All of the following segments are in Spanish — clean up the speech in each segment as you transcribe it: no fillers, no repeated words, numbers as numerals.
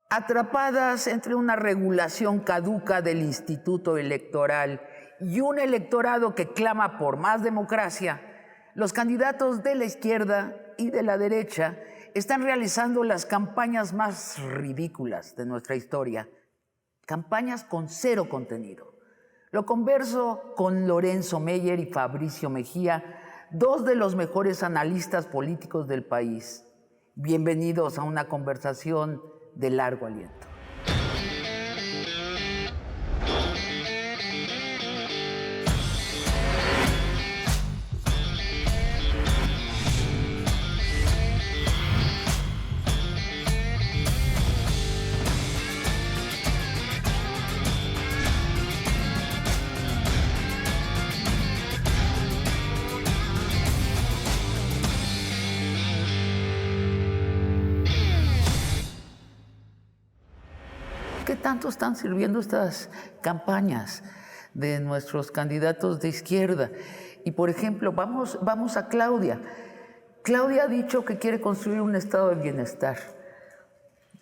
Atrapadas entre una regulación caduca del Instituto Electoral y un electorado que clama por más democracia, los candidatos de la izquierda y de la derecha están realizando las campañas más ridículas de nuestra historia, campañas con cero contenido. Lo converso con Lorenzo Meyer y Fabricio Mejía, dos de los mejores analistas políticos del país. Bienvenidos a una conversación de largo aliento. ¿Qué tanto están sirviendo estas campañas de nuestros candidatos de izquierda? Y, por ejemplo, vamos a Claudia. Claudia ha dicho que quiere construir un estado de bienestar.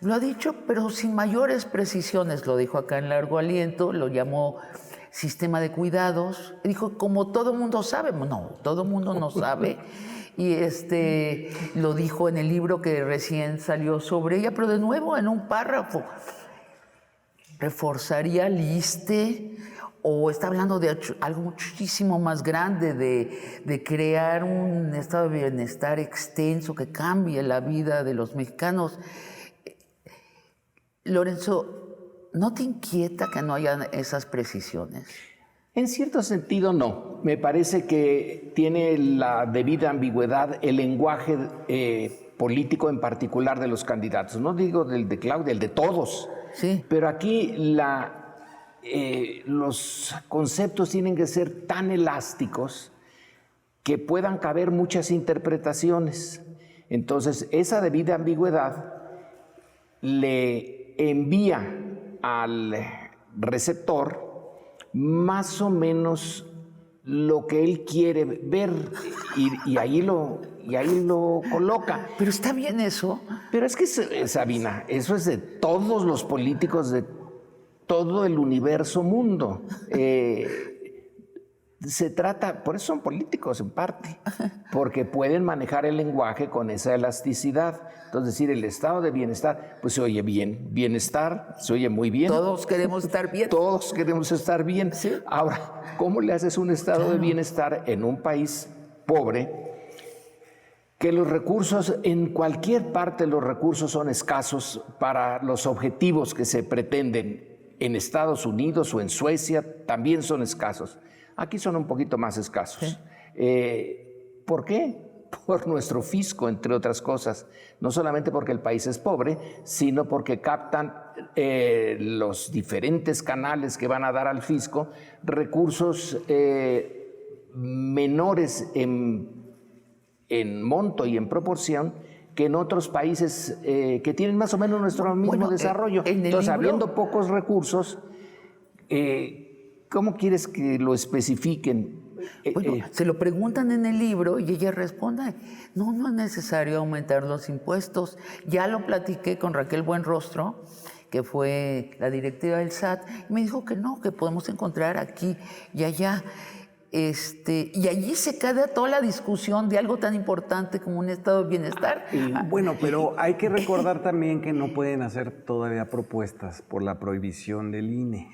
Lo ha dicho, pero sin mayores precisiones. Lo dijo acá en Largo Aliento, lo llamó sistema de cuidados. Dijo, como todo mundo sabe. No, todo mundo no sabe. Y lo dijo en el libro que recién salió sobre ella, pero de nuevo en un párrafo. ¿Reforzaría el ISSSTE? ¿O está hablando de algo muchísimo más grande, de crear un estado de bienestar extenso que cambie la vida de los mexicanos? Lorenzo, ¿no te inquieta que no haya esas precisiones? En cierto sentido, no. Me parece que tiene la debida ambigüedad el lenguaje político en particular de los candidatos. No digo del de Claudia, el de todos. Sí. Pero aquí los conceptos tienen que ser tan elásticos que puedan caber muchas interpretaciones. Entonces, esa debida ambigüedad le envía al receptor más o menos lo que él quiere ver y ahí lo coloca. Pero está bien eso. Pero es que, Sabina, eso es de todos los políticos de todo el universo mundo. Se trata, por eso son políticos en parte, porque pueden manejar el lenguaje con esa elasticidad. Entonces, decir el estado de bienestar, pues se oye bien. Bienestar, se oye muy bien. Todos queremos estar bien. Todos queremos estar bien. Sí. Ahora, ¿cómo le haces un estado de bienestar en un país pobre? Que los recursos, en cualquier parte los recursos son escasos para los objetivos que se pretenden. En Estados Unidos o en Suecia también son escasos. Aquí son un poquito más escasos. Sí. ¿Por qué? Por nuestro fisco, entre otras cosas. No solamente porque el país es pobre, sino porque captan los diferentes canales que van a dar al fisco recursos menores en monto y en proporción que en otros países que tienen más o menos nuestro mismo desarrollo. Entonces, habiendo pocos recursos, ¿cómo quieres que lo especifiquen? Bueno, se lo preguntan en el libro y ella responde, no es necesario aumentar los impuestos. Ya lo platiqué con Raquel Buenrostro, que fue la directiva del SAT, y me dijo que no, que podemos encontrar aquí y allá. Y allí se queda toda la discusión de algo tan importante como un estado de bienestar. Bueno, pero hay que recordar también que no pueden hacer todavía propuestas por la prohibición del INE.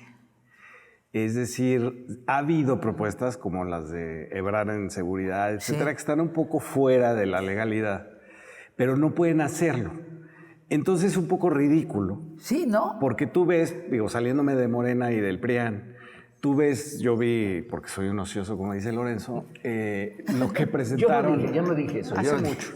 Es decir, ha habido propuestas como las de Ebrard en seguridad, etcétera, que están un poco fuera de la legalidad, pero no pueden hacerlo. Entonces es un poco ridículo. Sí, ¿no? Porque tú ves, saliéndome de Morena y del PRIAN, tú ves, yo vi, porque soy un ocioso, como dice Lorenzo, lo que presentaron. Yo no dije eso. Hace mucho.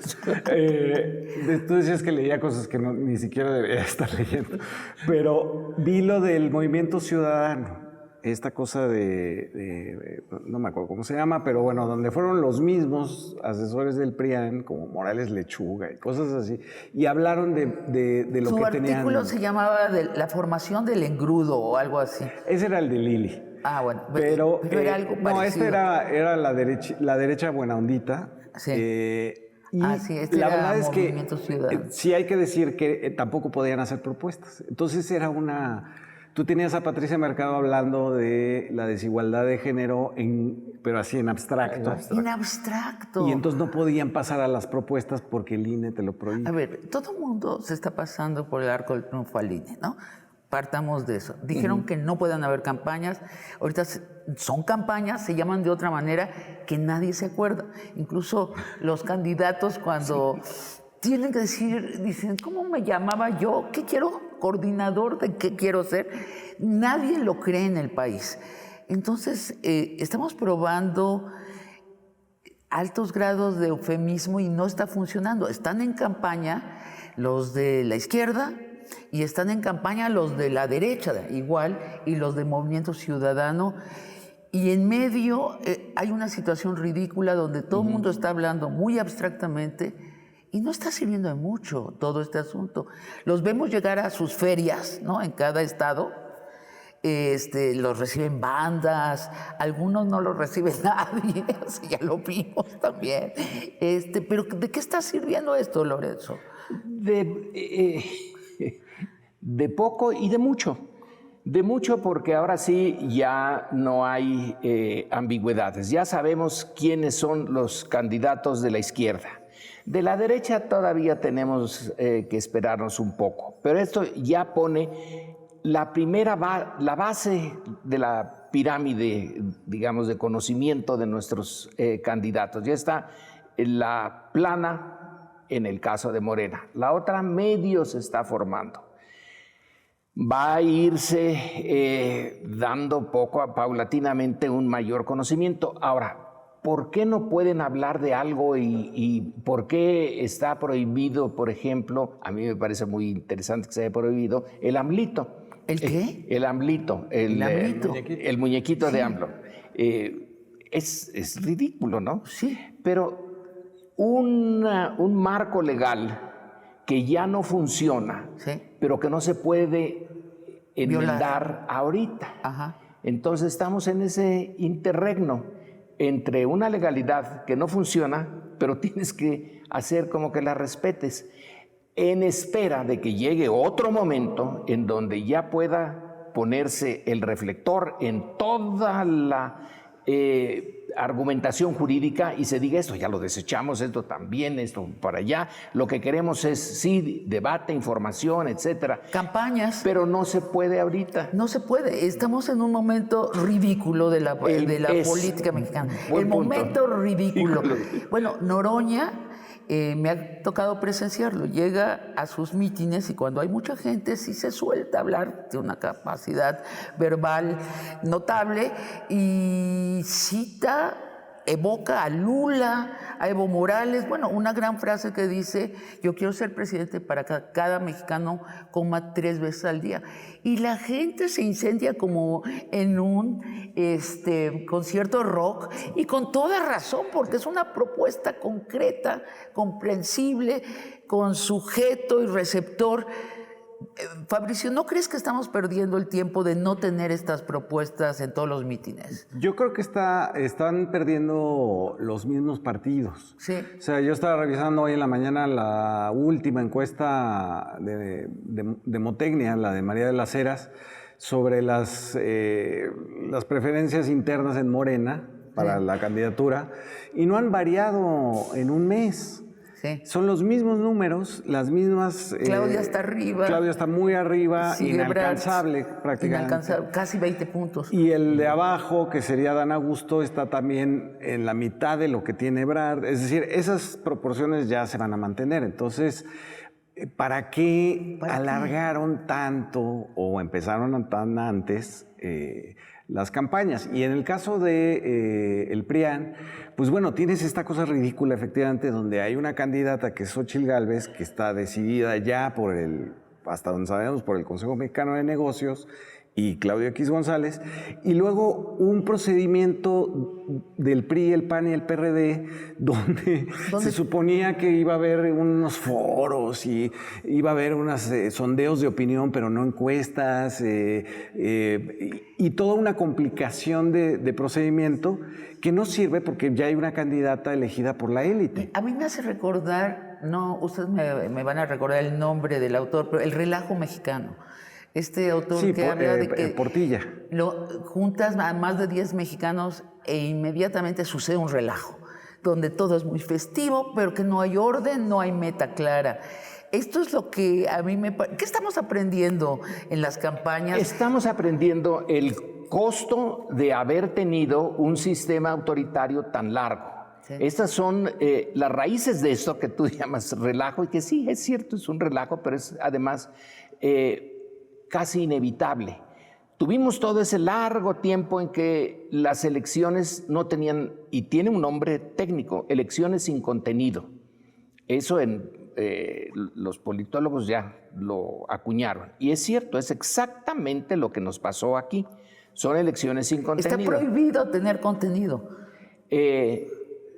Tú decías que leía cosas que ni siquiera debería estar leyendo. Pero vi lo del Movimiento Ciudadano. Esta cosa no me acuerdo cómo se llama, pero bueno, donde fueron los mismos asesores del PRIAN, como Morales Lechuga y cosas así, y hablaron de lo que tenían. Su artículo se llamaba la formación del engrudo o algo así. Ese era el de Lili. Ah, bueno, pero era algo parecido. No, este era la derecha buena ondita. Sí. Y sí, la verdad es que Movimiento Ciudadano. sí hay que decir que tampoco podían hacer propuestas. Entonces era Tú tenías a Patricia Mercado hablando de la desigualdad de género, pero así en abstracto. En abstracto. Y entonces no podían pasar a las propuestas porque el INE te lo prohíbe. A ver, todo el mundo se está pasando por el arco del triunfo al INE, ¿no? Partamos de eso. Dijeron que no puedan haber campañas. Ahorita son campañas, se llaman de otra manera que nadie se acuerda. Incluso los candidatos cuando tienen que decir, dicen, ¿cómo me llamaba yo? ¿Qué quiero? ¿Coordinador de qué quiero ser? Nadie lo cree en el país. Entonces, estamos probando altos grados de eufemismo y no está funcionando. Están en campaña los de la izquierda y están en campaña los de la derecha igual y los de Movimiento Ciudadano. Y en medio hay una situación ridícula donde todo el mundo está hablando muy abstractamente y no está sirviendo de mucho todo este asunto. Los vemos llegar a sus ferias, ¿no? En cada estado. Los reciben bandas, algunos no los recibe nadie, o sea, ya lo vimos también. Pero ¿de qué está sirviendo esto, Lorenzo? De poco y de mucho. De mucho porque ahora sí ya no hay ambigüedades. Ya sabemos quiénes son los candidatos de la izquierda. De la derecha todavía tenemos que esperarnos un poco. Pero esto ya pone la base de la pirámide, digamos, de conocimiento de nuestros candidatos. Ya está la plana en el caso de Morena. La otra medio se está formando. Va a irse dando paulatinamente un mayor conocimiento. Ahora, ¿por qué no pueden hablar de algo y por qué está prohibido, por ejemplo, a mí me parece muy interesante que se haya prohibido, el AMLito? ¿El qué? El AMLito. El muñequito de AMLO. Es ridículo, ¿no? Sí. Pero un marco legal que ya no funciona, sí, pero que no se puede enmendar ahorita. Ajá. Entonces estamos en ese interregno entre una legalidad que no funciona, pero tienes que hacer como que la respetes, en espera de que llegue otro momento en donde ya pueda ponerse el reflector en toda la argumentación jurídica y se diga esto ya lo desechamos, esto también, esto para allá. Lo que queremos es, sí, debate, información, etcétera. Campañas. Pero no se puede ahorita. No se puede. Estamos en un momento ridículo de la política mexicana. El momento ridículo. Bueno, Noroña, me ha tocado presenciarlo. Llega a sus mítines y cuando hay mucha gente sí se suelta a hablar, de una capacidad verbal notable y cita, evoca a Lula, a Evo Morales, bueno, una gran frase que dice, yo quiero ser presidente para que cada mexicano coma 3 veces al día. Y la gente se incendia como en un concierto rock y con toda razón, porque es una propuesta concreta, comprensible, con sujeto y receptor. Fabricio, ¿no crees que estamos perdiendo el tiempo de no tener estas propuestas en todos los mítines? Yo creo que están perdiendo los mismos partidos. Sí. O sea, yo estaba revisando hoy en la mañana la última encuesta de Demotecnia, la de María de las Heras, sobre las preferencias internas en Morena para la candidatura, y no han variado en un mes. Sí. Son los mismos números, las mismas... Claudia está arriba. Claudia está muy arriba, Sigue inalcanzable Brad, prácticamente. Inalcanzable, casi 20 puntos. Y el de abajo, que sería Dan Augusto, está también en la mitad de lo que tiene Brad. Es decir, esas proporciones ya se van a mantener. Entonces, ¿para qué alargaron tanto o empezaron tan antes las campañas? Y en el caso de el PRIAN, pues bueno, tienes esta cosa ridícula, efectivamente, donde hay una candidata que es Xóchitl Gálvez, que está decidida ya hasta donde sabemos, por el Consejo Mexicano de Negocios, y Claudio X González, y luego un procedimiento del PRI, el PAN y el PRD, donde se suponía que iba a haber unos foros y iba a haber unos sondeos de opinión, pero no encuestas, y toda una complicación de procedimiento que no sirve porque ya hay una candidata elegida por la élite. A mí me hace recordar, no, ustedes me van a recordar el nombre del autor, pero El relajo mexicano. Este autor Sí, que habla de que Portilla. Juntas a más de 10 mexicanos e inmediatamente sucede un relajo, donde todo es muy festivo, pero que no hay orden, no hay meta clara. Esto es lo que a mí me parece. ¿Qué estamos aprendiendo en las campañas? Estamos aprendiendo el costo de haber tenido un sistema autoritario tan largo. Sí. Estas son las raíces de esto que tú llamas relajo, y que sí, es cierto, es un relajo, pero es además casi inevitable. Tuvimos todo ese largo tiempo en que las elecciones no tenían, y tiene un nombre técnico, elecciones sin contenido. Eso los politólogos ya lo acuñaron. Y es cierto, es exactamente lo que nos pasó aquí. Son elecciones sin contenido. Está prohibido tener contenido.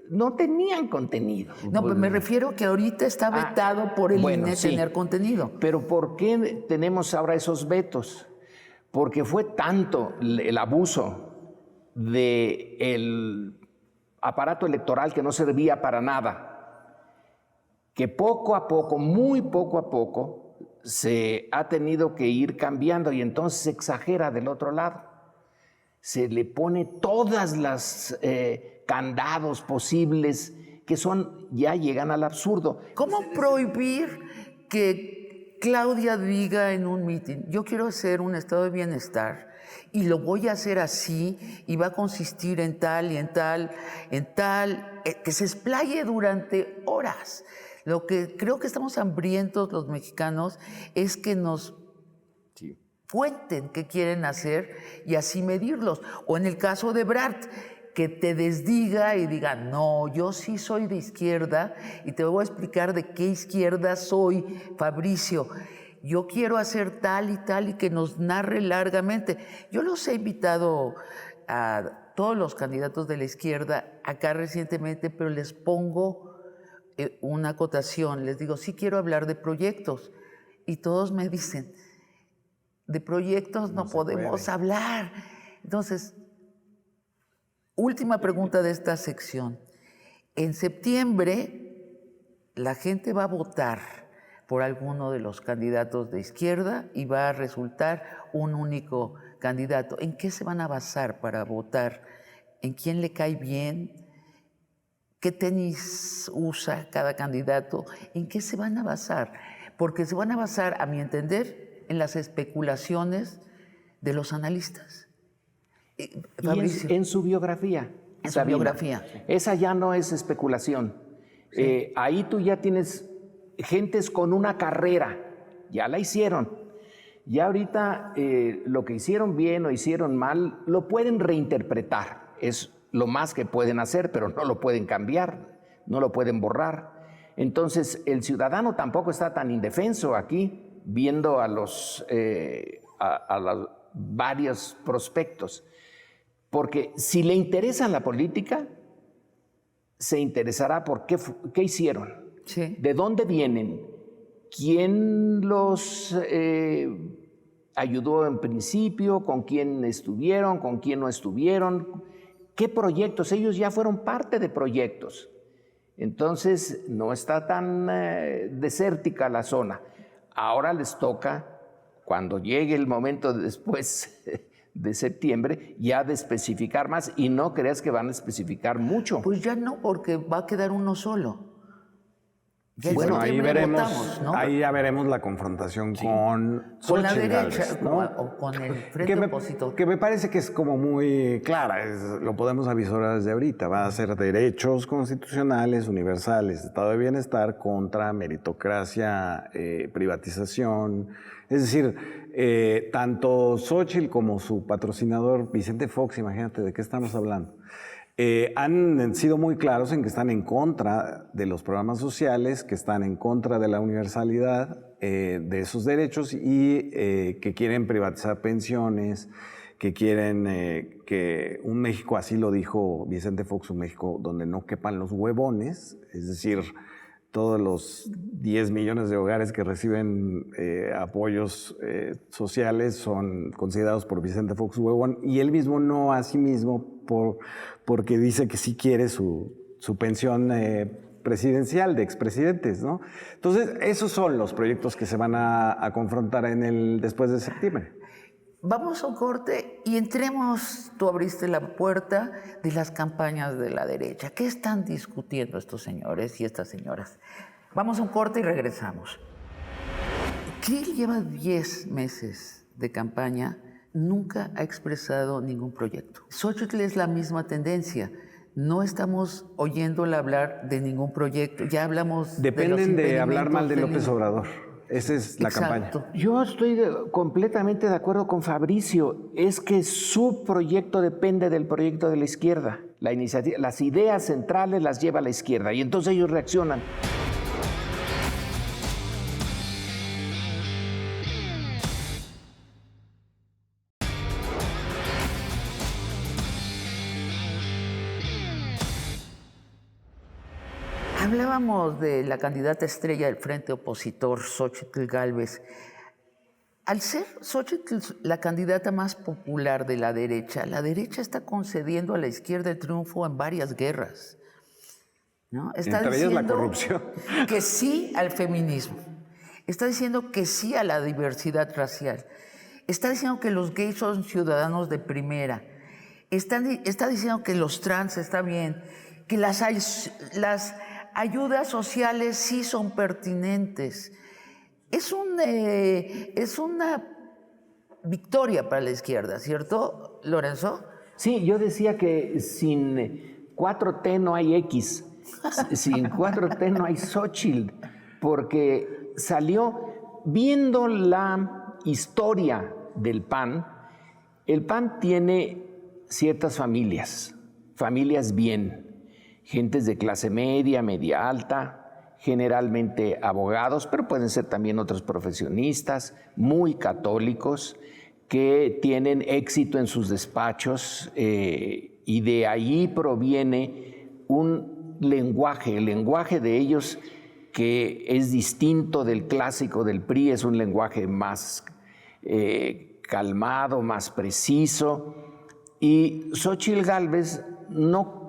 No tenían contenido. No, pues me refiero que ahorita está vetado por el INE tener contenido. Pero ¿por qué tenemos ahora esos vetos? Porque fue tanto el abuso del aparato electoral que no servía para nada, que poco a poco, muy poco a poco, se ha tenido que ir cambiando, y entonces se exagera del otro lado. Se le pone todas las candados posibles que ya llegan al absurdo. ¿Cómo prohibir que Claudia diga en un mitin, yo quiero hacer un estado de bienestar y lo voy a hacer así y va a consistir en tal y en tal, que se explaye durante horas? Lo que creo que estamos hambrientos los mexicanos es que nos cuenten qué quieren hacer y así medirlos. O en el caso de Ebrard, que te desdiga y diga, no, yo sí soy de izquierda y te voy a explicar de qué izquierda soy, Fabricio. Yo quiero hacer tal y que nos narre largamente. Yo los he invitado a todos los candidatos de la izquierda acá recientemente, pero les pongo una acotación. Les digo, sí quiero hablar de proyectos. Y todos me dicen, de proyectos no podemos hablar. Entonces, última pregunta de esta sección. En septiembre, la gente va a votar por alguno de los candidatos de izquierda y va a resultar un único candidato. ¿En qué se van a basar para votar? ¿En quién le cae bien? ¿Qué tenis usa cada candidato? ¿En qué se van a basar? Porque se van a basar, a mi entender, en las especulaciones de los analistas. Fabricio. Y en su biografía. En su biografía. Esa ya no es especulación. Sí. Ahí tú ya tienes gentes con una carrera, ya la hicieron. Ya ahorita lo que hicieron bien o hicieron mal, lo pueden reinterpretar. Es lo más que pueden hacer, pero no lo pueden cambiar, no lo pueden borrar. Entonces, el ciudadano tampoco está tan indefenso aquí, viendo a los varios prospectos. Porque si le interesa la política, se interesará por qué hicieron, sí, de dónde vienen, quién los ayudó en principio, con quién estuvieron, con quién no estuvieron, qué proyectos. Ellos ya fueron parte de proyectos. Entonces, no está tan desértica la zona. Ahora les toca, cuando llegue el momento después de septiembre, ya de especificar más, y no creas que van a especificar mucho. Pues ya no, porque va a quedar uno solo. Sí, bueno, ahí veremos, votamos, ¿no? Ahí ya veremos la confrontación con la derecha, ¿no? O con el frente opositor. Que me parece que es como muy clara, lo podemos avisorar desde ahorita. Va a ser derechos constitucionales, universales, estado de bienestar contra meritocracia, privatización. Es decir, tanto Xóchitl como su patrocinador Vicente Fox, imagínate de qué estamos hablando. Han sido muy claros en que están en contra de los programas sociales, que están en contra de la universalidad de esos derechos y que quieren privatizar pensiones, que quieren que un México, así lo dijo Vicente Fox, un México donde no quepan los huevones, es decir, todos los 10 millones de hogares que reciben apoyos sociales son considerados por Vicente Fox huevón, y él mismo no a sí mismo porque dice que sí quiere su pensión presidencial de expresidentes, ¿no? Entonces, esos son los proyectos que se van a confrontar después de septiembre. Vamos a un corte y entremos, tú abriste la puerta de las campañas de la derecha. ¿Qué están discutiendo estos señores y estas señoras? Vamos a un corte y regresamos. Krill lleva 10 meses de campaña, nunca ha expresado ningún proyecto. Xóchitl es la misma tendencia. No estamos oyéndola hablar de ningún proyecto, ya hablamos Dependen de hablar mal de López Obrador. Esa es la campaña. Yo estoy completamente de acuerdo con Fabricio. Es que su proyecto depende del proyecto de la izquierda. La iniciativa, las ideas centrales las lleva a la izquierda y entonces ellos reaccionan. Hablábamos de la candidata estrella del frente opositor, Xóchitl Gálvez. Al ser Xóchitl la candidata más popular de la derecha está concediendo a la izquierda el triunfo en varias guerras, ¿no? Está Entre ellas la diciendo corrupción. que sí al feminismo, está diciendo que sí a la diversidad racial, está diciendo que los gays son ciudadanos de primera, está diciendo que los trans está bien, que las ayudas sociales sí son pertinentes. Es una victoria para la izquierda, ¿cierto, Lorenzo? Sí, yo decía que sin 4T no hay X, sin 4T no hay Xóchitl, porque salió viendo la historia del PAN. El PAN tiene ciertas familias bien, gentes de clase media, media alta, generalmente abogados, pero pueden ser también otros profesionistas, muy católicos, que tienen éxito en sus despachos y de ahí proviene un lenguaje, el lenguaje de ellos que es distinto del clásico del PRI, es un lenguaje más calmado, más preciso, y Xóchitl Gálvez no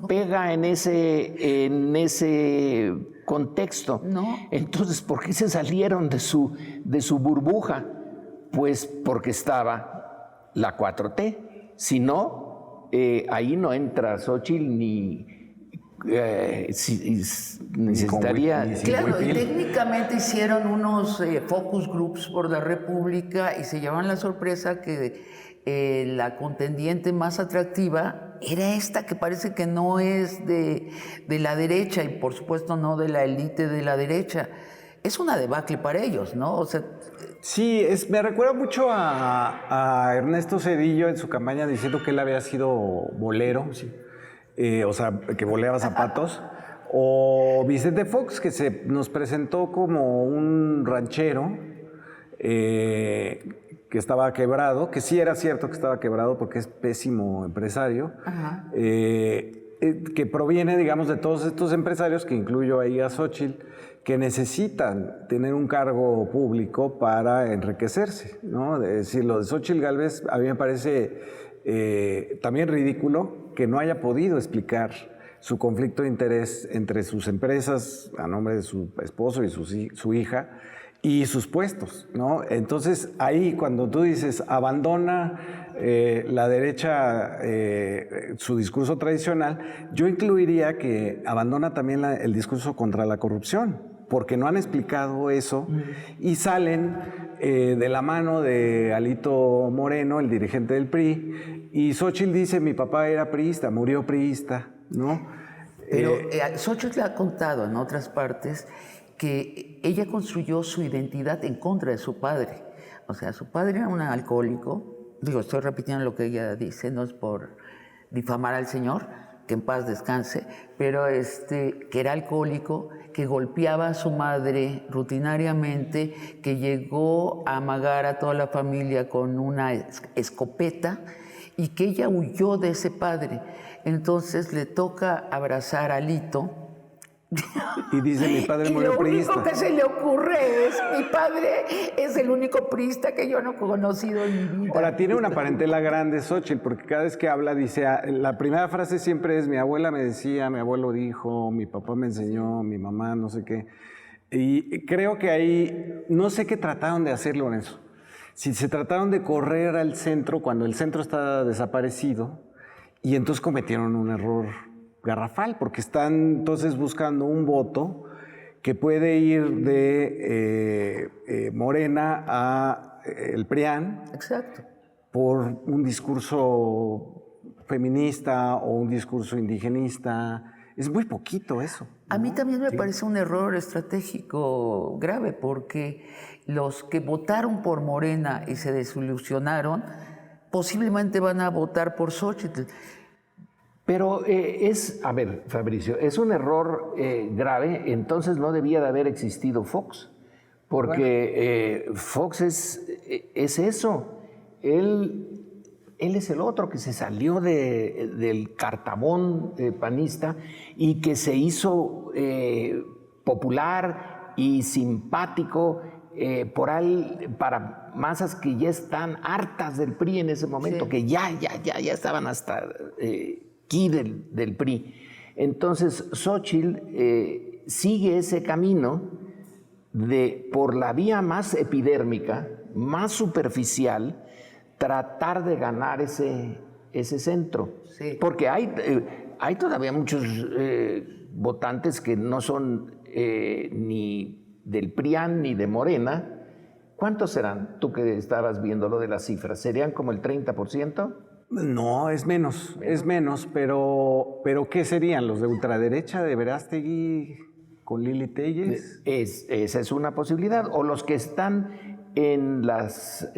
pega en ese contexto. No. Entonces, ¿por qué se salieron de su burbuja? Pues porque estaba la 4T. Si no, ahí no entra Xóchitl necesitaría... Claro, y técnicamente hicieron unos focus groups por la República y se llevaron la sorpresa que la contendiente más atractiva era esta, que parece que no es de la derecha y por supuesto no de la élite de la derecha. Es una debacle para ellos, ¿no? O sea, sí, me recuerda mucho a Ernesto Zedillo en su campaña diciendo que él había sido bolero, sí. O sea, que boleaba zapatos. O Vicente Fox, que nos presentó como un ranchero que estaba quebrado, que sí era cierto que estaba quebrado porque es pésimo empresario, que proviene, digamos, de todos estos empresarios, que incluyo ahí a Xóchitl, que necesitan tener un cargo público para enriquecerse, ¿no? Es decir, lo de Xóchitl Gálvez a mí me parece también ridículo que no haya podido explicar su conflicto de interés entre sus empresas a nombre de su esposo y su hija y sus puestos, ¿no? Entonces, ahí cuando tú dices abandona la derecha su discurso tradicional, yo incluiría que abandona también el discurso contra la corrupción, porque no han explicado eso y salen de la mano de Alito Moreno, el dirigente del PRI, y Xóchitl dice, mi papá era priista, murió priista, ¿no? Pero Xóchitl ha contado en otras partes que ella construyó su identidad en contra de su padre. O sea, su padre era un alcohólico. Digo, estoy repitiendo lo que ella dice, no es por difamar al señor, que en paz descanse, pero que era alcohólico, que golpeaba a su madre rutinariamente, que llegó a amagar a toda la familia con una escopeta y que ella huyó de ese padre. Entonces le toca abrazar a Lito. Y dice, mi padre murió priista. Lo único que se le ocurre es, mi padre es el único priista que yo no he conocido en mi vida. Ahora, tiene una parentela grande Xóchitl, porque cada vez que habla dice, la primera frase siempre es, mi abuela me decía, mi abuelo dijo, mi papá me enseñó, mi mamá, no sé qué. Y creo que ahí, no sé qué trataron de hacer, Lorenzo. Si se trataron de correr al centro cuando el centro está desaparecido, y entonces cometieron un error garrafal, porque están entonces buscando un voto que puede ir de Morena a el PRIAN. Exacto. Por un discurso feminista o un discurso indigenista. Es muy poquito eso. A mí también me parece un error estratégico grave, porque los que votaron por Morena y se desilusionaron, posiblemente van a votar por Xóchitl. Pero a ver, Fabricio, es un error grave, entonces no debía de haber existido Fox, porque Fox es eso, él es el otro que se salió del cartabón panista y que se hizo popular y simpático para masas que ya están hartas del PRI en ese momento, sí, que ya estaban hasta... aquí del PRI. Entonces, Xóchitl sigue ese camino por la vía más epidérmica, más superficial, tratar de ganar ese centro. Sí. Porque hay todavía muchos votantes que no son ni del PRIAN ni de Morena. ¿Cuántos serán? Tú que estabas viendo lo de las cifras, ¿serían como el 30%? No, es menos, pero ¿qué serían? ¿Los de ultraderecha de Verástegui con Lili Téllez? Esa es una posibilidad. O los que están en las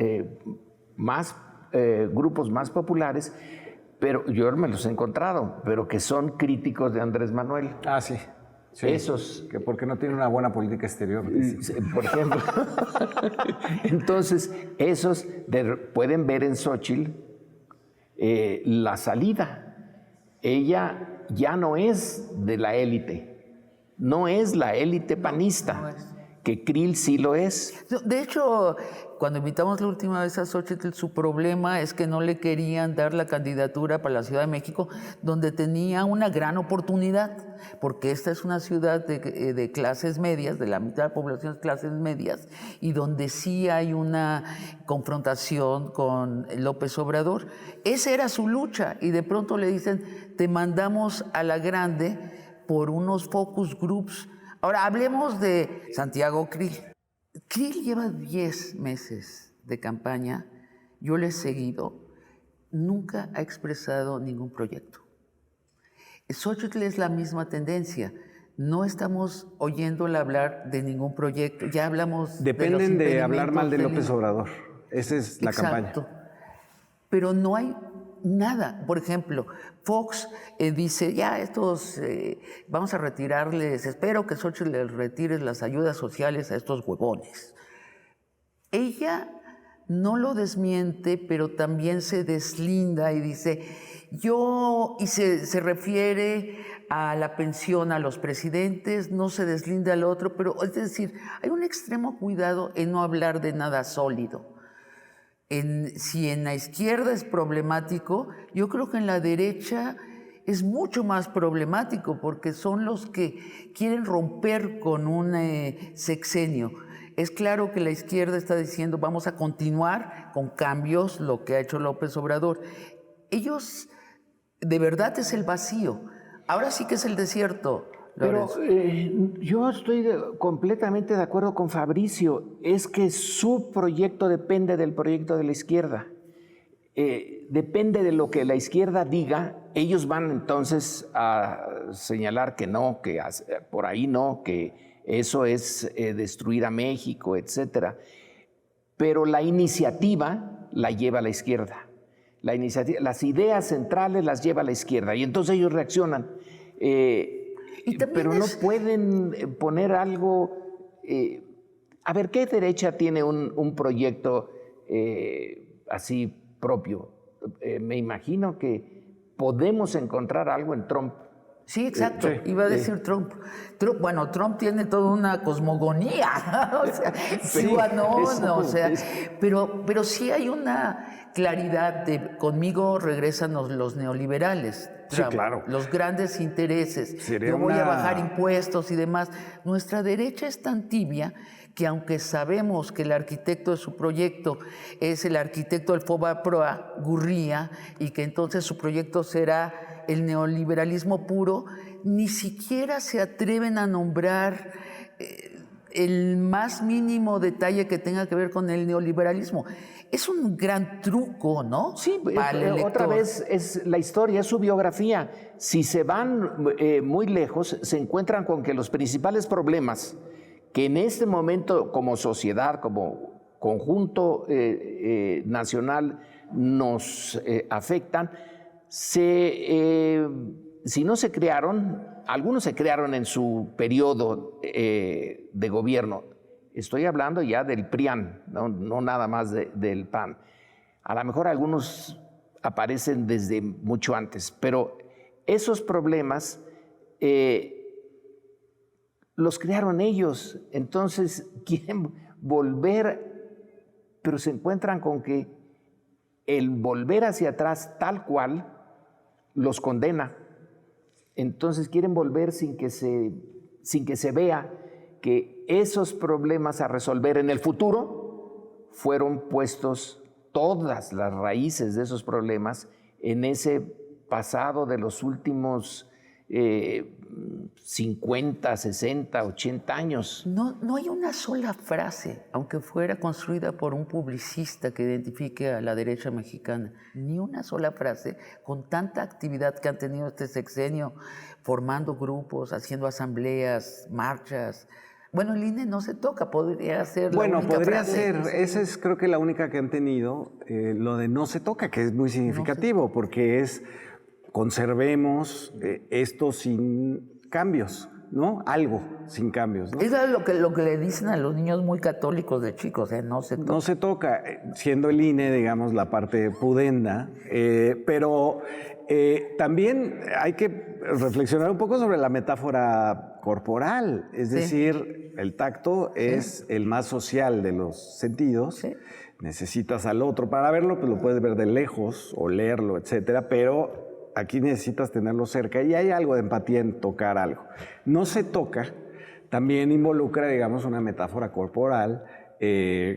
grupos más populares, pero yo me los he encontrado, pero que son críticos de Andrés Manuel. Ah, sí. Sí, esos. Que porque no tiene una buena política exterior. Por ejemplo. Entonces, esos pueden ver en Xóchitl la salida. Ella ya no es de la élite, no es la élite panista, no que Krill sí lo es. De hecho, cuando invitamos la última vez a Xóchitl, su problema es que no le querían dar la candidatura para la Ciudad de México, donde tenía una gran oportunidad, porque esta es una ciudad de clases medias, de la mitad de la población es clases medias, y donde sí hay una confrontación con López Obrador. Esa era su lucha, y de pronto le dicen, te mandamos a la grande por unos focus groups. Ahora, hablemos de Santiago Krill. Krill lleva 10 meses de campaña, yo le he seguido, nunca ha expresado ningún proyecto. Xóchitl es la misma tendencia, no estamos oyéndola hablar de ningún proyecto, ya hablamos Dependen de hablar mal de López Obrador, esa es la Exacto. campaña. Pero no hay nada. Por ejemplo, Fox dice, ya estos, vamos a retirarles, espero que Xóchitl les retire las ayudas sociales a estos huevones. Ella no lo desmiente, pero también se deslinda y dice, se refiere a la pensión a los presidentes, no se deslinda al otro, pero es decir, hay un extremo cuidado en no hablar de nada sólido. Si en la izquierda es problemático, yo creo que en la derecha es mucho más problemático, porque son los que quieren romper con un sexenio. Es claro que la izquierda está diciendo vamos a continuar con cambios, lo que ha hecho López Obrador. Ellos, de verdad es el vacío. Ahora sí que es el desierto. Pero yo estoy completamente de acuerdo con Fabricio. Es que su proyecto depende del proyecto de la izquierda. Depende de lo que la izquierda diga. Ellos van entonces a señalar que no, que por ahí no, que eso es destruir a México, etcétera. Pero la iniciativa la lleva la izquierda. la iniciativa, las ideas centrales las lleva a la izquierda y entonces ellos reaccionan. Pero no pueden poner algo... a ver, ¿qué derecha tiene un proyecto así propio? Me imagino que podemos encontrar algo en Trump. Sí, exacto. Iba a decir Trump. Bueno, Trump tiene toda una cosmogonía. O sea, o sea, pero sí hay una claridad de conmigo regresan los neoliberales. Sí, claro. Los grandes intereses. Yo voy a bajar impuestos y demás. Nuestra derecha es tan tibia que aunque sabemos que el arquitecto de su proyecto es el arquitecto del Fobaproa, Gurría, y que entonces su proyecto será el neoliberalismo puro, ni siquiera se atreven a nombrar el más mínimo detalle que tenga que ver con el neoliberalismo. Es un gran truco, ¿no? Sí, otra vez es la historia, es su biografía. Si se van muy lejos, se encuentran con que los principales problemas que en este momento como sociedad, como conjunto nacional nos afectan, si no se crearon, algunos se crearon en su periodo de gobierno. Estoy hablando ya del PRIAN, no nada más del PAN. A lo mejor algunos aparecen desde mucho antes, pero esos problemas los crearon ellos. Entonces quieren volver, pero se encuentran con que el volver hacia atrás tal cual los condena. Entonces quieren volver sin que se vea que esos problemas a resolver en el futuro fueron puestos, todas las raíces de esos problemas, en ese pasado de los últimos 50, 60, 80 años. No hay una sola frase, aunque fuera construida por un publicista que identifique a la derecha mexicana, ni una sola frase con tanta actividad que han tenido este sexenio, formando grupos, haciendo asambleas, marchas. Bueno, el INE no se toca, podría ser la única podría frase. ser, esa es creo que la única que han tenido, lo de no se toca, que es muy significativo, porque es conservemos esto sin cambios, ¿no? Algo sin cambios, ¿no? Es lo que le dicen a los niños muy católicos de chicos, no se toca. No se toca, siendo el INE, digamos, la parte pudenda, pero también hay que reflexionar un poco sobre la metáfora corporal, es decir, el tacto es el más social de los sentidos. Necesitas al otro para verlo, pues lo puedes ver de lejos, olerlo, etcétera, pero aquí necesitas tenerlo cerca y hay algo de empatía en tocar algo. No se toca, también involucra, digamos, una metáfora corporal,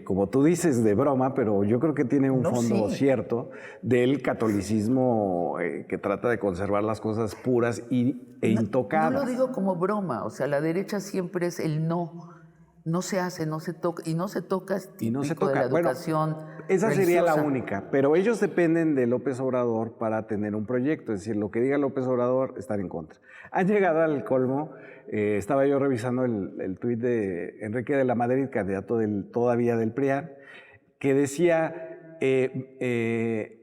como tú dices, de broma, pero yo creo que tiene un fondo cierto del catolicismo que trata de conservar las cosas puras e intocadas. No lo digo como broma, o sea, la derecha siempre es el no. No se hace, no se toca, y no se toca es típico de la educación esa religiosa. sería la única, pero ellos dependen de López Obrador para tener un proyecto, es decir, lo que diga López Obrador, están en contra. Han llegado al colmo, estaba yo revisando el tuit de Enrique de la Madrid, candidato todavía del PRIAN, que decía que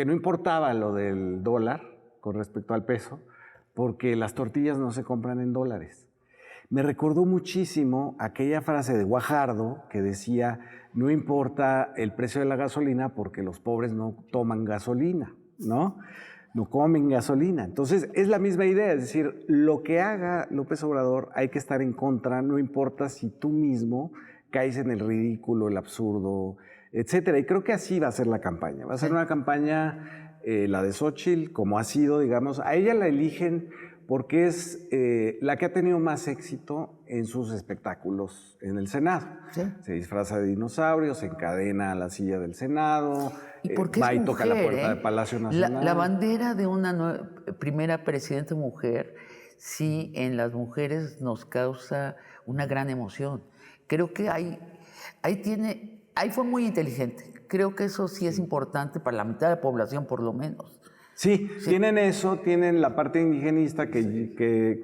no importaba lo del dólar con respecto al peso, porque las tortillas no se compran en dólares. Me recordó muchísimo aquella frase de Guajardo que decía, no importa el precio de la gasolina porque los pobres no toman gasolina, ¿no? No comen gasolina. Entonces, es la misma idea, es decir, lo que haga López Obrador hay que estar en contra, no importa si tú mismo caes en el ridículo, el absurdo, etcétera. Y creo que así va a ser la campaña. Va a ser una campaña, la de Xóchitl, como ha sido, digamos, a ella la eligen porque es la que ha tenido más éxito en sus espectáculos en el Senado. Sí. Se disfraza de dinosaurio, se encadena a la silla del Senado, va y toca la puerta del Palacio Nacional. La bandera de una primera presidenta mujer, sí, en las mujeres nos causa una gran emoción. Creo que ahí fue muy inteligente. Creo que eso sí es importante para la mitad de la población, por lo menos. Sí, tienen eso, tienen la parte indigenista que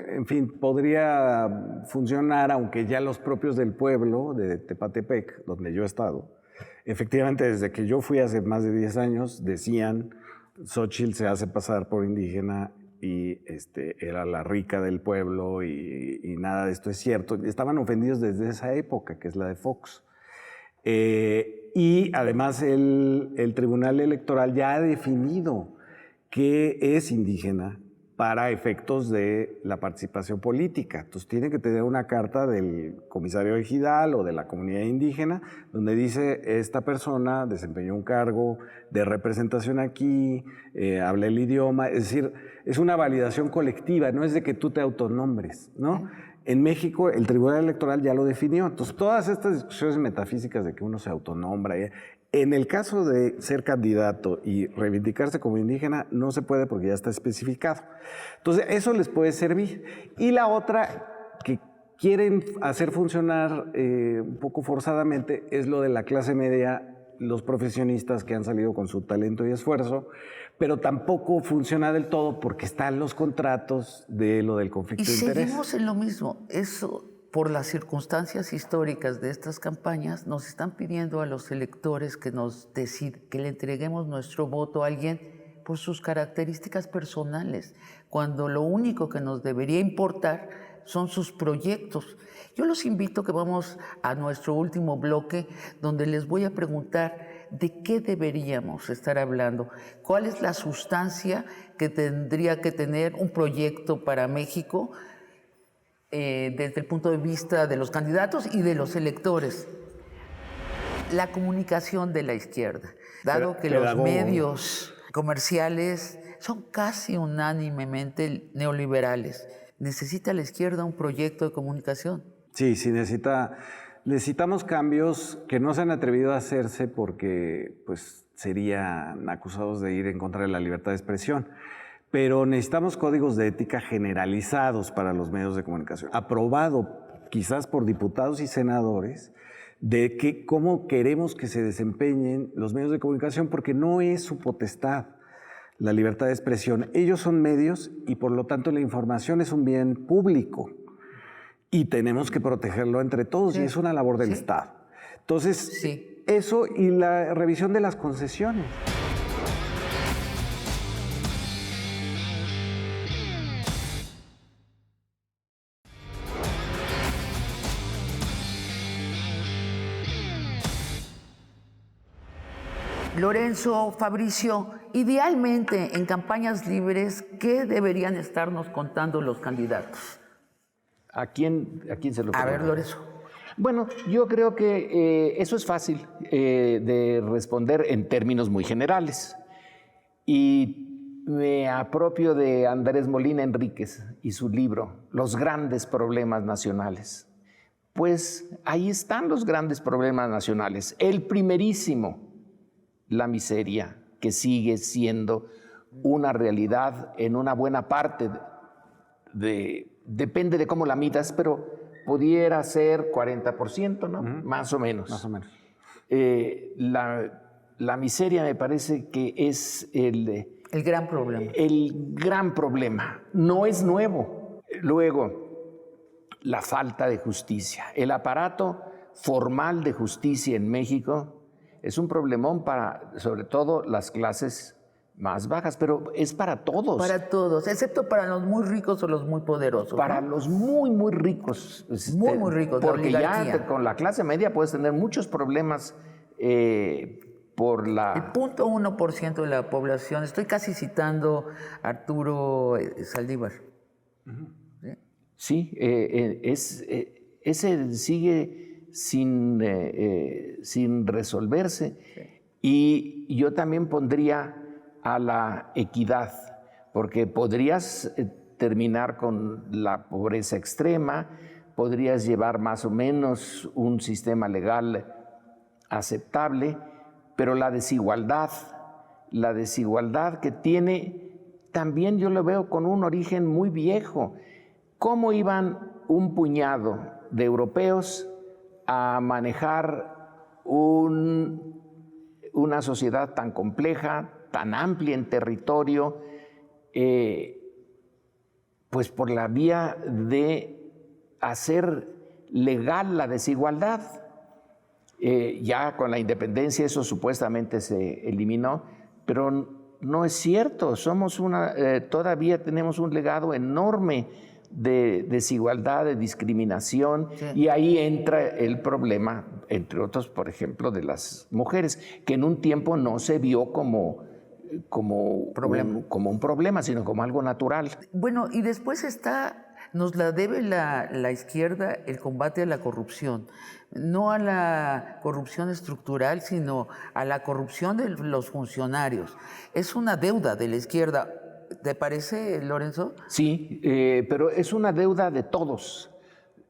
en fin, podría funcionar, aunque ya los propios del pueblo de Tepatepec, donde yo he estado, Efectivamente, desde que yo fui hace más de 10 años, decían, Xóchitl se hace pasar por indígena y era la rica del pueblo y nada de esto es cierto. Estaban ofendidos desde esa época, que es la de Fox. Y además el Tribunal Electoral ya ha definido qué es indígena para efectos de la participación política. Entonces tiene que tener una carta del comisario ejidal o de la comunidad indígena donde dice esta persona desempeñó un cargo de representación aquí, habla el idioma, es decir, es una validación colectiva, no es de que tú te autonombres, ¿no? En México el Tribunal Electoral ya lo definió. Entonces todas estas discusiones metafísicas de que uno se autonombra, en el caso de ser candidato y reivindicarse como indígena, no se puede porque ya está especificado. Entonces, eso les puede servir. Y la otra que quieren hacer funcionar un poco forzadamente es lo de la clase media, los profesionistas que han salido con su talento y esfuerzo, pero tampoco funciona del todo porque están los contratos de lo del conflicto de interés. Y seguimos en lo mismo. Eso, por las circunstancias históricas de estas campañas, nos están pidiendo a los electores que que le entreguemos nuestro voto a alguien por sus características personales, cuando lo único que nos debería importar son sus proyectos. Yo los invito a que vamos a nuestro último bloque, donde les voy a preguntar de qué deberíamos estar hablando, cuál es la sustancia que tendría que tener un proyecto para México, desde el punto de vista de los candidatos y de los electores. La comunicación de la izquierda, dado que los medios comerciales son casi unánimemente neoliberales, ¿necesita la izquierda un proyecto de comunicación? Sí, necesitamos cambios que no se han atrevido a hacerse porque pues, serían acusados de ir en contra de la libertad de expresión. Pero necesitamos códigos de ética generalizados para los medios de comunicación, aprobado quizás por diputados y senadores, de cómo queremos que se desempeñen los medios de comunicación, porque no es su potestad la libertad de expresión. Ellos son medios y por lo tanto la información es un bien público y tenemos que protegerlo entre todos, sí. Y es una labor del Estado. Entonces, sí. Eso y la revisión de las concesiones. Lorenzo, Fabricio, idealmente en campañas libres, ¿qué deberían estarnos contando los candidatos? ¿A quién se lo pregunta? A ver, Lorenzo. Bueno, yo creo que eso es fácil de responder en términos muy generales. Y me apropio de Andrés Molina Enríquez y su libro, Los grandes problemas nacionales. Pues ahí están los grandes problemas nacionales. El primerísimo, la miseria, que sigue siendo una realidad en una buena parte depende de cómo la midas, pero pudiera ser 40%, ¿no? Más o menos. Más o menos. La miseria me parece que es el gran problema. El gran problema. No es nuevo. Luego, la falta de justicia. El aparato formal de justicia en México es un problemón para, sobre todo, las clases más bajas, pero es para todos. Para todos, excepto para los muy ricos o los muy poderosos. Para los muy, muy ricos. Muy ricos, porque ya con la clase media puedes tener muchos problemas por la... El 0.1% de la población, estoy casi citando a Arturo Saldívar. Sí, ese sigue sin resolverse. Sí. Y yo también pondría a la equidad, porque podrías terminar con la pobreza extrema, podrías llevar más o menos un sistema legal aceptable, pero la desigualdad que tiene, también yo lo veo con un origen muy viejo. ¿Cómo iban un puñado de europeos a manejar una sociedad tan compleja, tan amplia en territorio, pues por la vía de hacer legal la desigualdad? Ya con la independencia eso supuestamente se eliminó, pero no es cierto. Todavía tenemos un legado enorme de desigualdad, de discriminación, y ahí entra el problema, entre otros, por ejemplo, de las mujeres, que en un tiempo no se vio como un problema, sino como algo natural. Bueno, y después nos la debe la izquierda el combate a la corrupción, no a la corrupción estructural, sino a la corrupción de los funcionarios. Es una deuda de la izquierda. ¿Te parece, Lorenzo? Sí, pero es una deuda de todos.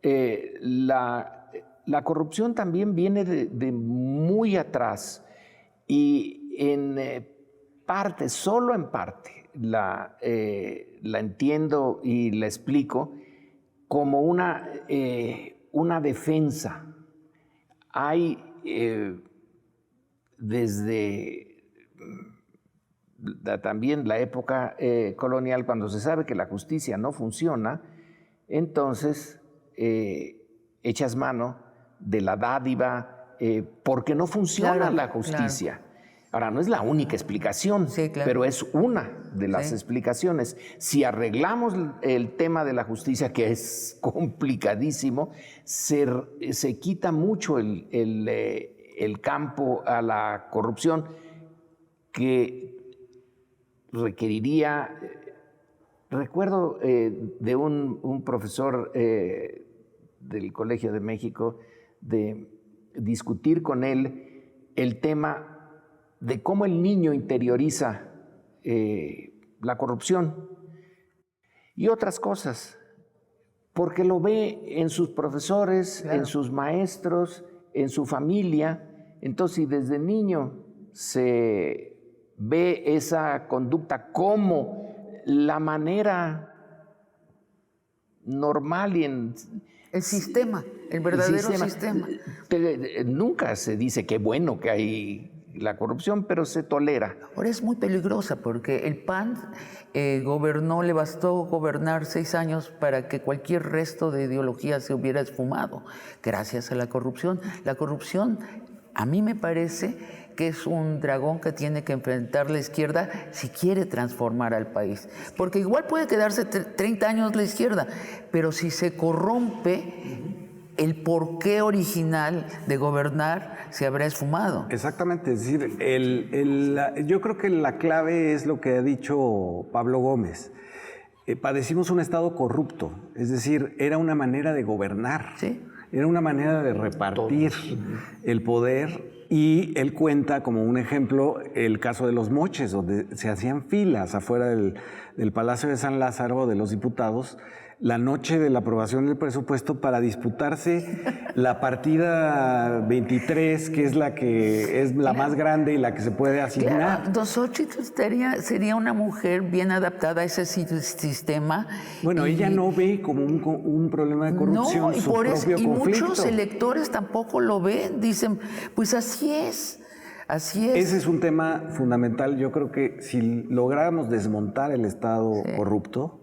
La corrupción también viene de muy atrás, y en parte, solo en parte, la entiendo y la explico como una defensa. Hay desde también la época colonial, cuando se sabe que la justicia no funciona, entonces echas mano de la dádiva porque no funciona la justicia. Claro. Ahora, no es la única explicación, sí, claro, pero es una de las explicaciones. Si arreglamos el tema de la justicia, que es complicadísimo, se quita mucho el campo a la corrupción, que requeriría... Recuerdo de un profesor del Colegio de México, de discutir con él el tema de cómo el niño interioriza la corrupción y otras cosas, porque lo ve en sus profesores, claro, en sus maestros, en su familia. Entonces, si desde niño se ve esa conducta como la manera normal y en... El sistema, el verdadero sistema. Nunca se dice que bueno que hay la corrupción, pero se tolera. Ahora es muy peligrosa porque el PAN le bastó gobernar 6 años para que cualquier resto de ideología se hubiera esfumado, gracias a la corrupción. La corrupción, a mí me parece que es un dragón que tiene que enfrentar la izquierda si quiere transformar al país. Porque igual puede quedarse 30 años la izquierda, pero si se corrompe, el porqué original de gobernar se habrá esfumado. Exactamente, es decir, yo creo que la clave es lo que ha dicho Pablo Gómez. Padecimos un Estado corrupto, es decir, era una manera de gobernar, ¿sí? Era una manera de repartir el poder, y él cuenta como un ejemplo el caso de los moches, donde se hacían filas afuera del Palacio de San Lázaro de los diputados la noche de la aprobación del presupuesto para disputarse la partida 23, que es la más grande y la que se puede asignar. Claro, Don Xochitl sería una mujer bien adaptada a ese sistema. Bueno, ella no ve como un problema de corrupción su propio conflicto. Y muchos electores tampoco lo ven, dicen, pues así es. Así es. Ese es un tema fundamental. Yo creo que si lográramos desmontar el Estado corrupto,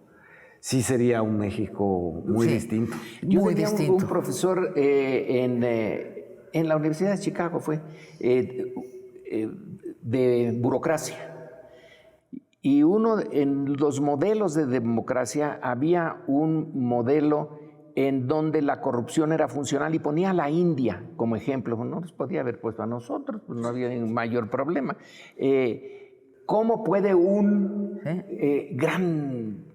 sí sería un México muy distinto. Yo tenía un profesor en la Universidad de Chicago, de burocracia. Y en los modelos de democracia había un modelo en donde la corrupción era funcional y ponía a la India como ejemplo. No nos podía haber puesto a nosotros, pues no había ningún mayor problema. ¿Cómo puede un gran...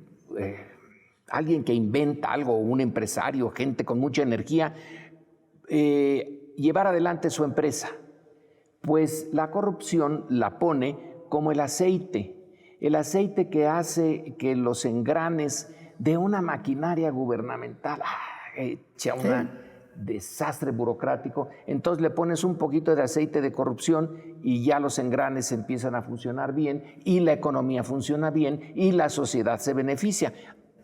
alguien que inventa algo, un empresario, gente con mucha energía, llevar adelante su empresa? Pues la corrupción la pone como el aceite que hace que los engranes de una maquinaria gubernamental echa un desastre burocrático. Entonces le pones un poquito de aceite de corrupción y ya los engranes empiezan a funcionar bien, y la economía funciona bien y la sociedad se beneficia.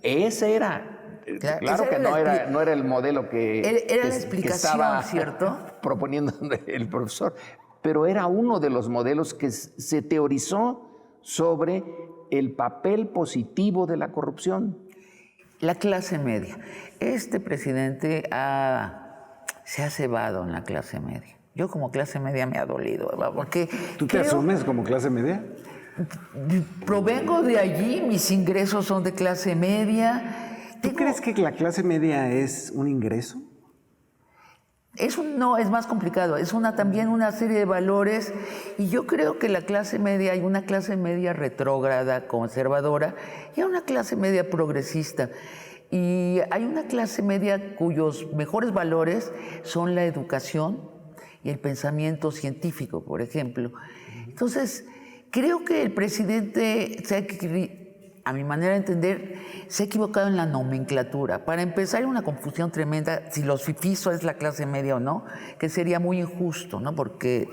Ese era, claro que no era el modelo que estaba ¿cierto? proponiendo el profesor, pero era uno de los modelos que se teorizó sobre el papel positivo de la corrupción. La clase media. Este presidente se ha cebado en la clase media. Yo como clase media me ha dolido, Eva, porque ¿Tú te asumes como clase media? provengo de allí, mis ingresos son de clase media. ¿Tú crees que la clase media es un ingreso? No, es más complicado, es también una serie de valores, y yo creo que la clase media, hay una clase media retrógrada, conservadora, y hay una clase media progresista. Y hay una clase media cuyos mejores valores son la educación y el pensamiento científico, por ejemplo. Entonces, creo que el presidente, a mi manera de entender, se ha equivocado en la nomenclatura. Para empezar, hay una confusión tremenda si los fifís es la clase media o no, que sería muy injusto, ¿no? Porque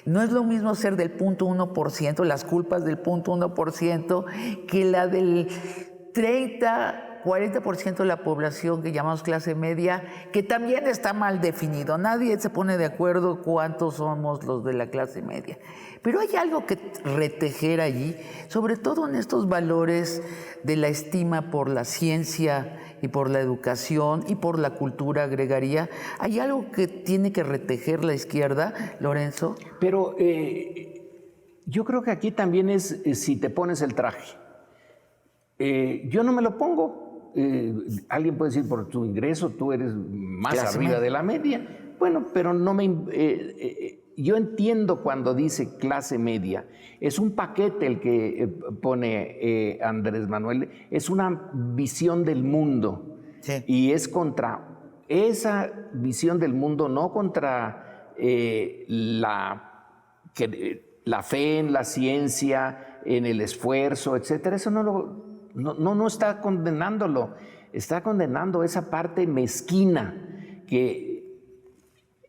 no es lo mismo ser del 0.1%, las culpas del 0.1%, que la del 40% de la población que llamamos clase media, que también está mal definido. Nadie se pone de acuerdo cuántos somos los de la clase media. Pero hay algo que retejer allí, sobre todo en estos valores de la estima por la ciencia y por la educación y por la cultura, agregaría. Hay algo que tiene que retejer la izquierda, Lorenzo. Pero yo creo que aquí también es si te pones el traje. Yo no me lo pongo. Alguien puede decir, por tu ingreso tú eres más clase arriba media de la media. Bueno, pero no me... yo entiendo cuando dice clase media. Es un paquete el que pone Andrés Manuel. Es una visión del mundo. Sí. Y es contra esa visión del mundo, no contra la fe en la ciencia, en el esfuerzo, etcétera. Eso no está condenándolo, está condenando esa parte mezquina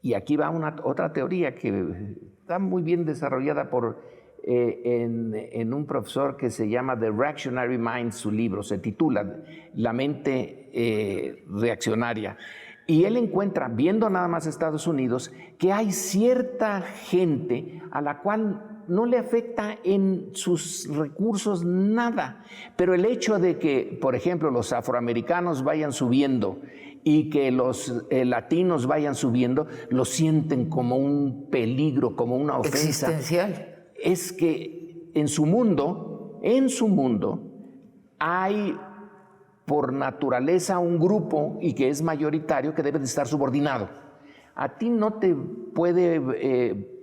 y aquí va otra teoría que está muy bien desarrollada en un profesor que se llama The Reactionary Mind, su libro se titula La mente reaccionaria. Y él encuentra, viendo nada más Estados Unidos, que hay cierta gente a la cual no le afecta en sus recursos nada. Pero el hecho de que, por ejemplo, los afroamericanos vayan subiendo y que los latinos vayan subiendo, lo sienten como un peligro, como una ofensa. Existencial. Es que en su mundo, hay por naturaleza un grupo y que es mayoritario que debe de estar subordinado. A ti no te puede...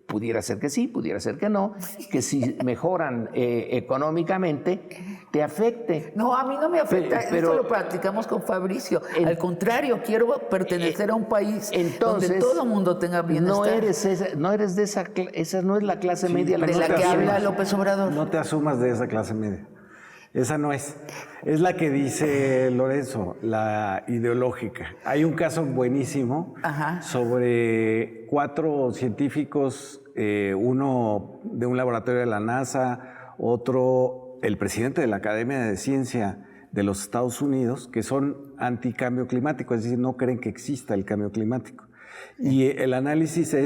pudiera ser que sí, pudiera ser que no, que si mejoran económicamente, te afecte. No, a mí no me afecta, pero esto lo practicamos con Fabricio. Al contrario, quiero pertenecer a un país entonces, donde todo el mundo tenga bienestar. No eres de esa no es la clase media. De la que habla López Obrador. No te asumas de esa clase media. Esa no es. Es la que dice Lorenzo, la ideológica. Hay un caso buenísimo sobre 4 científicos, uno de un laboratorio de la NASA, otro, el presidente de la Academia de Ciencia de los Estados Unidos, que son anticambio climático, es decir, no creen que exista el cambio climático. Y el análisis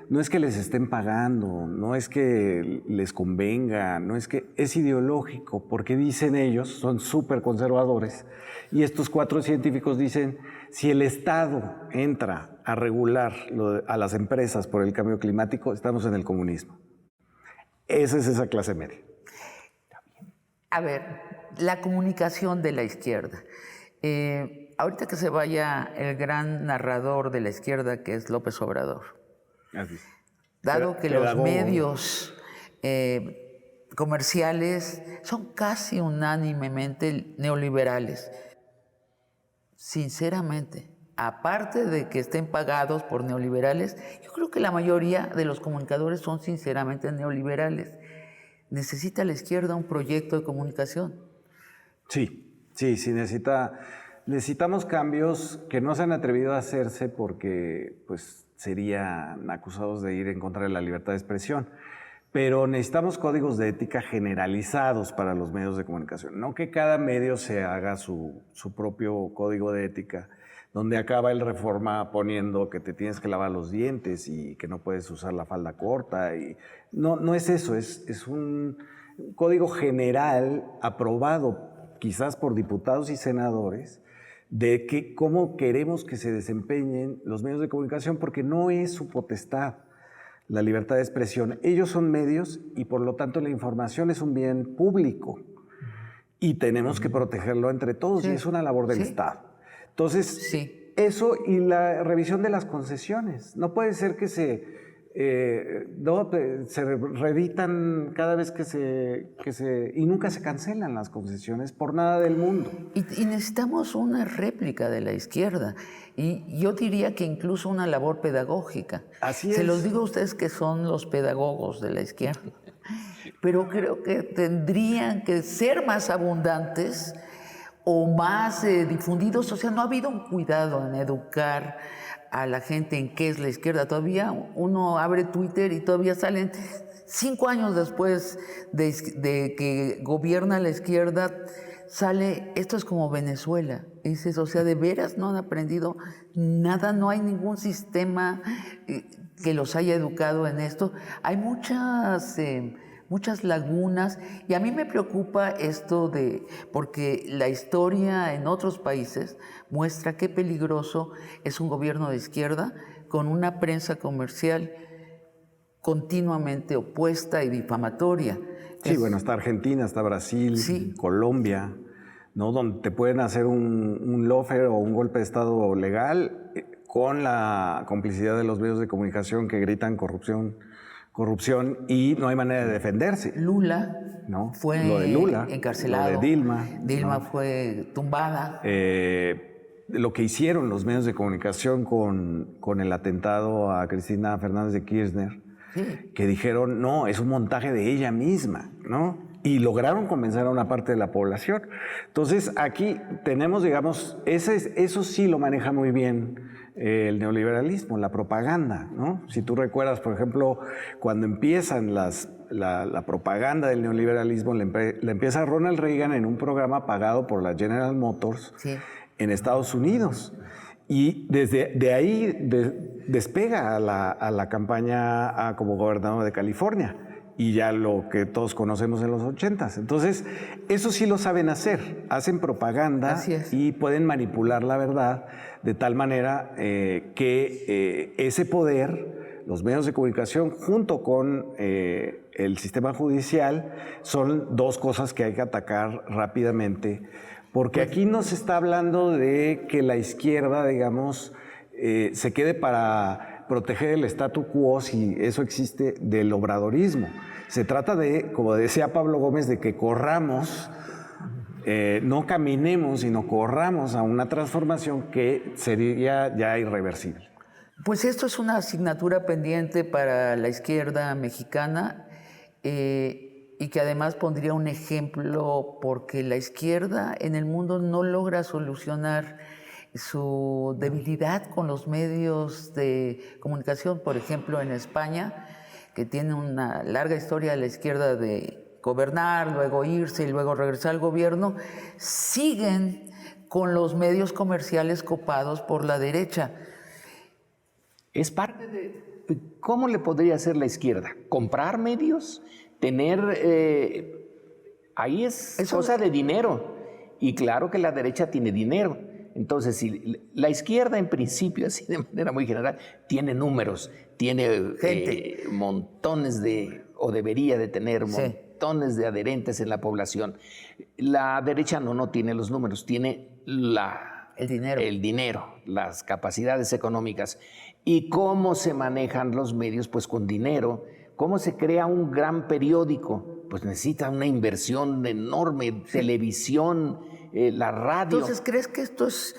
no es que les estén pagando, no es que les convenga, no es que es ideológico, porque dicen ellos, son súper conservadores, y estos 4 científicos dicen, si el Estado entra a regular a las empresas por el cambio climático, estamos en el comunismo. Esa es esa clase media. A ver, la comunicación de la izquierda. Ahorita que se vaya el gran narrador de la izquierda, que es López Obrador. Dado que los medios comerciales son casi unánimemente neoliberales, sinceramente, aparte de que estén pagados por neoliberales, yo creo que la mayoría de los comunicadores son sinceramente neoliberales. ¿Necesita la izquierda un proyecto de comunicación? Sí, necesitamos cambios que no se han atrevido a hacerse porque pues serían acusados de ir en contra de la libertad de expresión. Pero necesitamos códigos de ética generalizados para los medios de comunicación. No que cada medio se haga su propio código de ética, donde acaba el Reforma poniendo que te tienes que lavar los dientes y que no puedes usar la falda corta. No es eso, es un código general aprobado quizás por diputados y senadores, de que cómo queremos que se desempeñen los medios de comunicación, porque no es su potestad la libertad de expresión. Ellos son medios y por lo tanto la información es un bien público y tenemos que protegerlo entre todos, y es una labor del Estado. Entonces, eso y la revisión de las concesiones. No puede ser que se reeditan cada vez y nunca se cancelan las concesiones por nada del mundo. Y necesitamos una réplica de la izquierda. Y yo diría que incluso una labor pedagógica. Así es. Se los digo a ustedes que son los pedagogos de la izquierda. Pero creo que tendrían que ser más abundantes o más difundidos. O sea, no ha habido un cuidado en educar a la gente en qué es la izquierda. Todavía uno abre Twitter y todavía salen 5 años después de que gobierna la izquierda, sale, esto es como Venezuela. Y dices, o sea, ¿de veras no han aprendido nada? No hay ningún sistema que los haya educado en esto. Hay muchas lagunas, y a mí me preocupa esto porque la historia en otros países muestra qué peligroso es un gobierno de izquierda con una prensa comercial continuamente opuesta y difamatoria. Sí, bueno, está Argentina, está Brasil, Colombia, ¿no? Donde te pueden hacer un lawfare o un golpe de Estado legal con la complicidad de los medios de comunicación que gritan corrupción, y no hay manera de defenderse. Lula, ¿no? Fue lo de Lula, encarcelado. Lo de Dilma. Dilma, ¿no? Fue tumbada. Lo que hicieron los medios de comunicación con el atentado a Cristina Fernández de Kirchner, que dijeron, no, es un montaje de ella misma, ¿no? Y lograron convencer a una parte de la población. Entonces, aquí tenemos, digamos, eso sí lo maneja muy bien el neoliberalismo, la propaganda, ¿no? Si tú recuerdas, por ejemplo, cuando empiezan la propaganda del neoliberalismo, la empieza Ronald Reagan en un programa pagado por la General Motors en Estados Unidos. Y de ahí despega a la campaña como gobernador de California, y ya lo que todos conocemos en los 80s. Entonces, eso sí lo saben hacer, hacen propaganda y pueden manipular la verdad de tal manera que ese poder, los medios de comunicación junto con el sistema judicial, son dos cosas que hay que atacar rápidamente, porque aquí no se está hablando de que la izquierda, digamos, se quede para proteger el statu quo, si eso existe, del obradorismo. Se trata de, como decía Pablo Gómez, de que corramos, no caminemos, sino corramos a una transformación que sería ya irreversible. Pues esto es una asignatura pendiente para la izquierda mexicana, y que además pondría un ejemplo, porque la izquierda en el mundo no logra solucionar su debilidad con los medios de comunicación. Por ejemplo, en España, que tiene una larga historia de la izquierda de gobernar, luego irse y luego regresar al gobierno, siguen con los medios comerciales copados por la derecha. Es parte de... ¿Cómo le podría hacer la izquierda? ¿Comprar medios? Tener... ahí es cosa de dinero. Y claro que la derecha tiene dinero. Entonces, si la izquierda, en principio, así de manera muy general, tiene números, tiene montones o debería de tener montones de adherentes en la población. La derecha no tiene los números, tiene el dinero, las capacidades económicas. ¿Y cómo se manejan los medios? Pues con dinero. ¿Cómo se crea un gran periódico? Pues necesita una inversión enorme, televisión, la radio. Entonces, ¿crees que esto es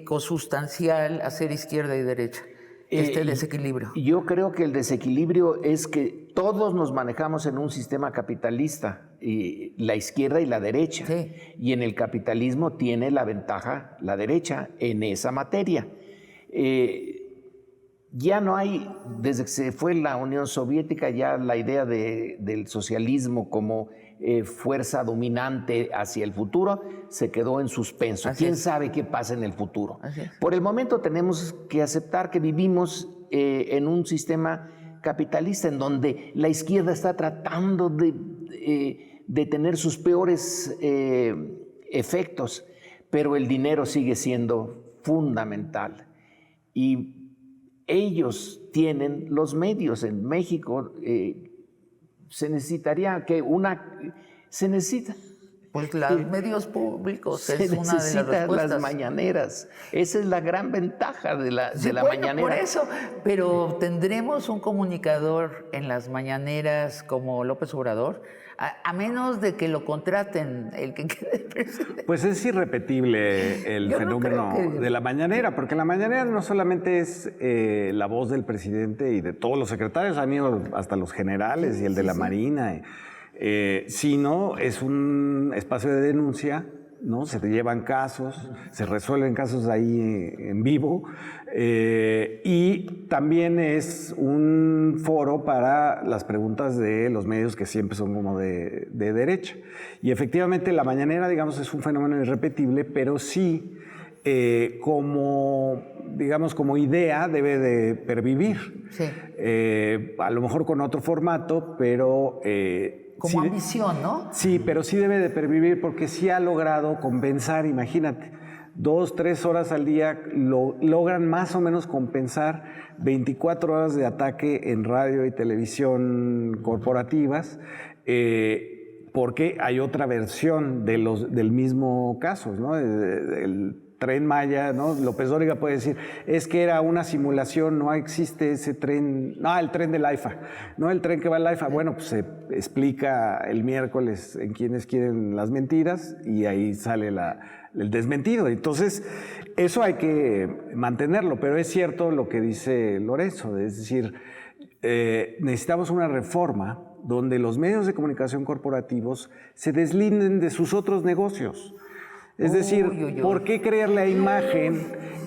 consustancial hacer izquierda y derecha? Este desequilibrio. Yo creo que el desequilibrio es que todos nos manejamos en un sistema capitalista, la izquierda y la derecha. Y en el capitalismo tiene la ventaja la derecha en esa materia. Ya no hay, desde que se fue la Unión Soviética, ya la idea del socialismo como fuerza dominante hacia el futuro se quedó en suspenso. ¿Quién sabe qué pasa en el futuro? Por el momento tenemos que aceptar que vivimos en un sistema capitalista en donde la izquierda está tratando de tener sus peores efectos, pero el dinero sigue siendo fundamental. Y ellos tienen los medios. En México se necesitaría que se necesita. Pues los medios públicos Se es una de las necesitan respuestas. las mañaneras. Esa es la gran ventaja de la mañanera. Por eso, pero tendremos un comunicador en las mañaneras como López Obrador, a menos de que lo contraten el que quede presidente. Pues es irrepetible el Yo no fenómeno creo que- de la mañanera, porque la mañanera no solamente es la voz del presidente y de todos los secretarios, han ido hasta los generales y el de la Marina, sino es un espacio de denuncia, ¿no? Se te llevan casos, se resuelven casos ahí en vivo, y también es un foro para las preguntas de los medios que siempre son como de derecha. Y efectivamente la mañanera, digamos, es un fenómeno irrepetible, pero sí como idea debe de pervivir. Sí. A lo mejor con otro formato, pero... Como sí, ambición, ¿no? sí, pero sí debe de pervivir porque sí ha logrado compensar, imagínate, 2, 3 horas al día logran más o menos compensar 24 horas de ataque en radio y televisión corporativas, porque hay otra versión del mismo caso, ¿no? El Tren Maya, ¿no? López Dóriga puede decir, es que era una simulación, no existe ese tren, el tren del AIFA, no el tren que va al AIFA. Bueno, pues se explica el miércoles en Quienes Quieren las Mentiras y ahí sale el desmentido. Entonces, eso hay que mantenerlo, pero es cierto lo que dice Lorenzo, es decir, necesitamos una reforma donde los medios de comunicación corporativos se deslinden de sus otros negocios. Es decir, ¿por qué creer la imagen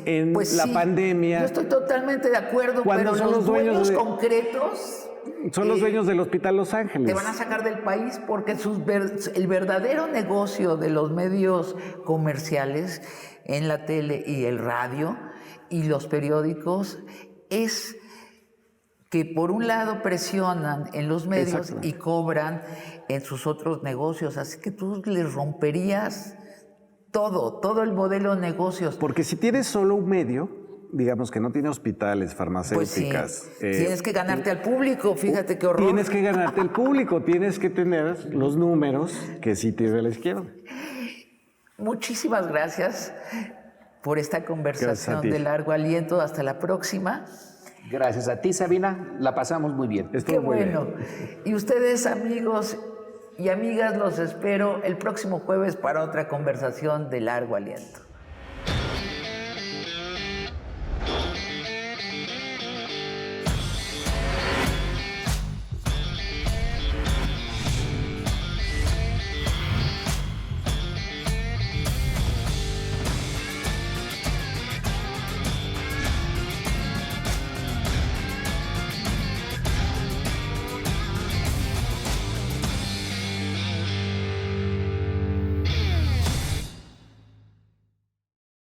en Pues la sí, pandemia? Yo estoy totalmente de acuerdo, Cuando pero son los los dueños dueños de- concretos Son los dueños del Hospital Los Ángeles. te van a sacar del país porque el verdadero negocio de los medios comerciales en la tele y el radio y los periódicos es que por un lado presionan en los medios Exacto. y cobran en sus otros negocios, así que tú les romperías todo el modelo de negocios. Porque si tienes solo un medio, digamos que no tiene hospitales, Pues sí, farmacéuticas. tienes que ganarte al público, fíjate qué horror. Tienes que ganarte el público, tienes que tener los números que sí tiene la izquierda. Muchísimas gracias por esta Gracias a conversación ti. de largo aliento. Hasta la próxima. Gracias a ti, Sabina, la pasamos muy bien. Estuvo Qué muy bien. bueno. Y ustedes, amigos y amigas, los espero el próximo jueves para otra conversación de largo aliento.